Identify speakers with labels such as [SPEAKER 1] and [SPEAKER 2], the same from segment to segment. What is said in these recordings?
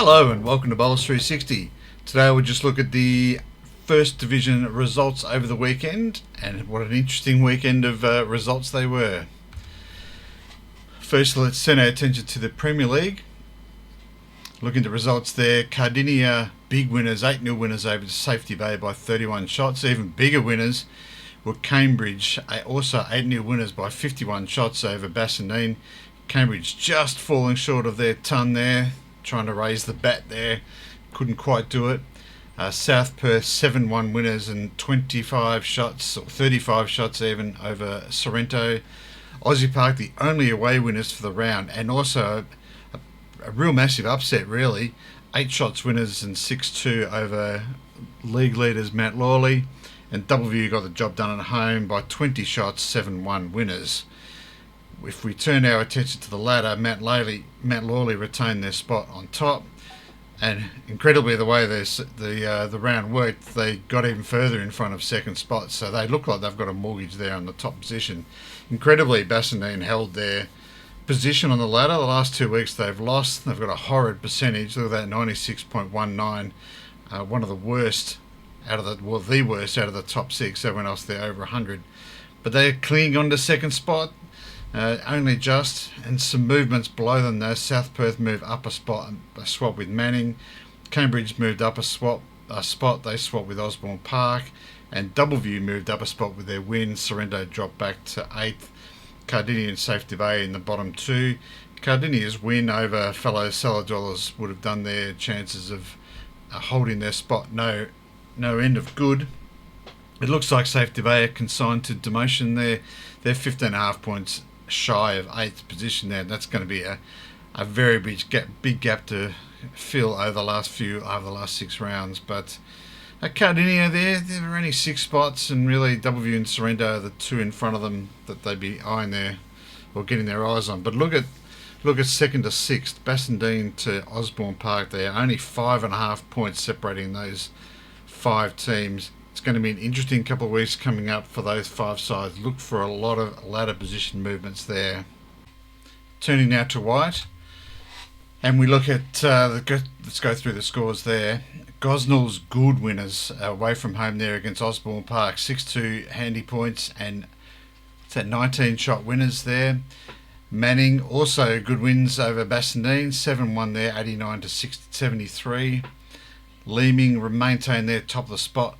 [SPEAKER 1] Hello and welcome to Bowls 360. Today we'll just look at the First Division results over the weekend, and what an interesting weekend of results they were. First, let's turn our attention to the Premier League. Looking at the results there, Cardinia, big winners, 8-0 winners over Safety Bay by 31 shots. Even bigger winners were Cambridge, also 8-0 winners by 51 shots over Bassendean. Cambridge just falling short of their ton there, trying to raise the bat there, couldn't quite do it. South Perth 7-1 winners and 25 shots, or 35 shots even, over Sorrento. Aussie Park the only away winners for the round, and also a real massive upset really, 8 shots winners and 6-2 over league leaders Mount Lawley. And Doubleview got the job done at home by 20 shots, 7-1 winners. If we turn our attention to the ladder, Mount Lawley retained their spot on top, and incredibly the way the round worked, they got even further in front of second spot, so they look like they've got a mortgage there on the top position. Incredibly, Bassendean held their position on the ladder. The last 2 weeks they've lost. They've got a horrid percentage. Look at that, 96.19, one of the worst the worst out of the top six. Everyone else there over 100, but they're clinging on to second spot. Only just, and some movements below them though. South Perth moved up a spot, a swap with Manning. Cambridge moved up a spot, they swapped with Osborne Park, and Doubleview moved up a spot with their win. Sorrento dropped back to 8th. Cardinia and Safety Bay in the bottom two. Cardinia's win over fellow cellar dwellers would have done their chances of holding their spot no end of good. It looks like Safety Bay are consigned to demotion. They're 15.5 points shy of 8th position there. That's going to be a very big gap to fill over the last 6 rounds. But Cardinia there are only 6 spots, and really Doubleview and Sorrento are the two in front of them that they'd be eyeing there or getting their eyes on. But look at second to 6th, Bassendean to Osborne Park there, only 5.5 points separating those 5 teams. It's going to be an interesting couple of weeks coming up for those 5 sides. Look for a lot of ladder position movements there. Turning now to white, and we look at let's go through the scores there. Gosnell's good winners away from home there against Osborne Park, 6-2 handy points, and it's at 19 shot winners there. Manning also good wins over Bassendean, 7-1 there, 89 to 73. Leeming maintained their top of the spot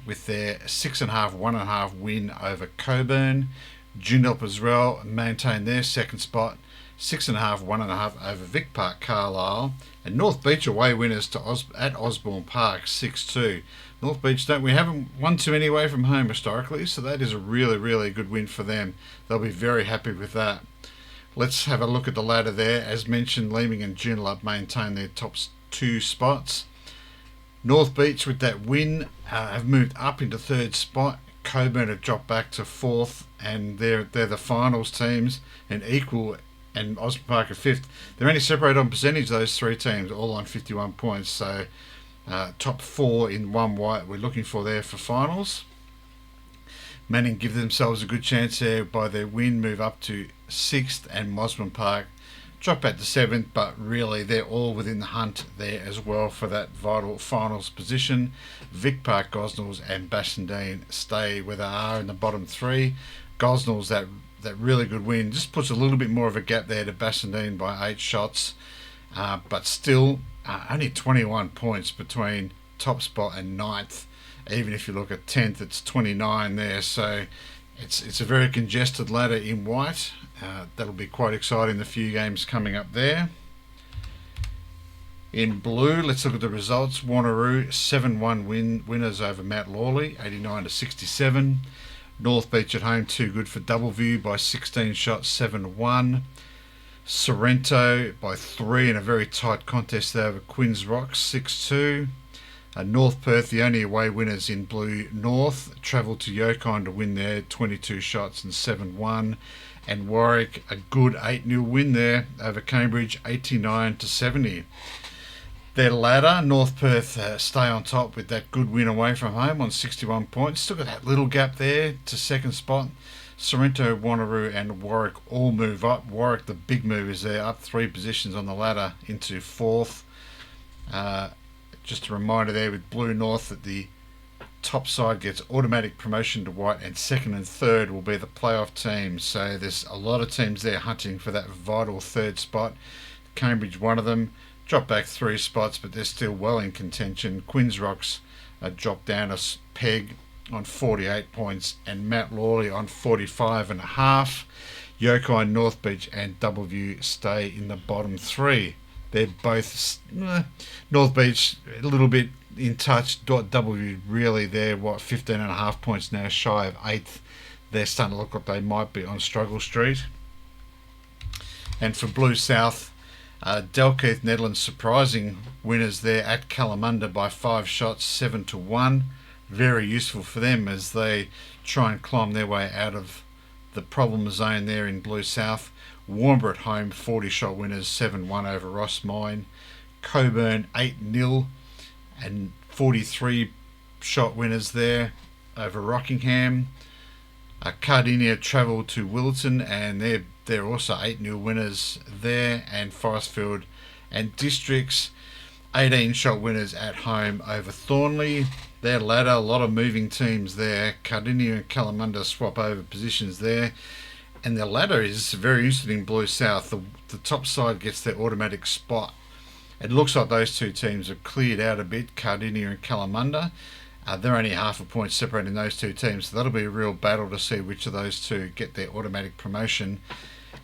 [SPEAKER 1] with their 6.5, 1.5 win over Coburn. Joondalup as well maintained their second spot, 6.5, 1.5 over Vic Park Carlisle. And North Beach away winners at Osborne Park, 6-2. North Beach we haven't won too many away from home historically, so that is a really, really good win for them. They'll be very happy with that. Let's have a look at the ladder there. As mentioned, Leeming and Joondalup maintain their top 2 spots. North Beach with that win have moved up into 3rd spot. Coburn have dropped back to 4th, and they're the finals teams, and equal, and Osborne Park are 5th. They're only separated on percentage, those 3 teams, all on 51 points. So top 4 in one white we're looking for there for finals. Manning give themselves a good chance there by their win, move up to 6th, and Osborne Park drop back to 7th, but really they're all within the hunt there as well for that vital finals position. Vic Park, Gosnells and Bassendean stay where they are in the bottom 3. Gosnells, that really good win, just puts a little bit more of a gap there to Bassendean by 8 shots, but still only 21 points between top spot and 9th. Even if you look at 10th, it's 29 there, so it's a very congested ladder in white. That'll be quite exciting, the few games coming up there. In blue, let's look at the results. Wanneroo 7-1 winners over Mount Lawley, 89 to 67. North Beach at home too good for Doubleview by 16 shots, 7-1. Sorrento by 3 in a very tight contest there over Quinns Rocks, 6-2. North Perth, the only away winners in blue north, travelled to Yokine to win there, 22 shots and 7-1. And Warwick, a good 8-0 win there over Cambridge, 89 to 70. Their ladder, North Perth stay on top with that good win away from home on 61 points. Still got that little gap there to second spot. Sorrento, Wanneroo and Warwick all move up. Warwick, the big move, is there, up 3 positions on the ladder into 4th. Just a reminder there with Blue North that the top side gets automatic promotion to white, and second and third will be the playoff teams. So there's a lot of teams there hunting for that vital third spot. Cambridge, one of them, dropped back 3 spots, but they're still well in contention. Quinns Rocks dropped down a peg on 48 points, and Mount Lawley on 45.5. Yokai, North Beach and Doubleview stay in the bottom 3. They're both North Beach a little bit in touch. Doubleview really, they're 15.5 points now shy of 8th. They're starting to look like they might be on struggle street. And for Blue South, Dalkeith Netherlands surprising winners there at Kalamunda by 5 shots, 7-1. Very useful for them as they try and climb their way out of the problem zone there in Blue South. Warnbro at home, 40-shot winners, 7-1 over Ross Mine. Coburn, 8-0 and 43-shot winners there over Rockingham. Cardinia travelled to Wilton, and they're also 8-0 winners there. And Forestfield and Districts, 18-shot winners at home over Thornley. Their ladder, a lot of moving teams there. Cardinia and Kalamunda swap over positions there. And the ladder is very interesting in Blue South. The top side gets their automatic spot. It looks like those two teams have cleared out a bit, Cardinia and Kalamunda. They're only half a point separating those two teams, so that'll be a real battle to see which of those two get their automatic promotion.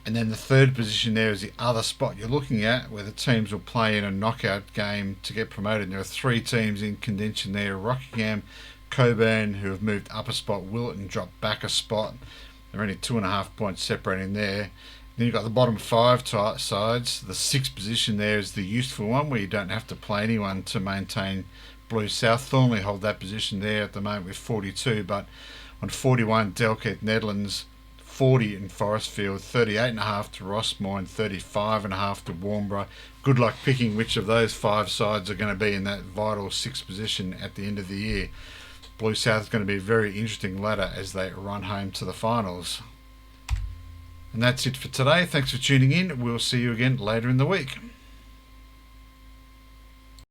[SPEAKER 1] And then the third position there is the other spot you're looking at, where the teams will play in a knockout game to get promoted. There are 3 teams in contention there: Rockingham, Coburn, who have moved up a spot, Wilton dropped back a spot. They're only 2.5 points separating there. Then you've got the bottom 5 sides. The 6th position there is the useful one, where you don't have to play anyone to maintain Blue South. Thornley hold that position there at the moment with 42, but on 41, Dalkeith Netherlands, 40 in Forestfield, 38.5 to Rossmine, 35.5 to Warnbro. Good luck picking which of those 5 sides are going to be in that vital 6th position at the end of the year. Blue South is going to be a very interesting ladder as they run home to the finals. And that's it for today. Thanks for tuning in. We'll see you again later in the week.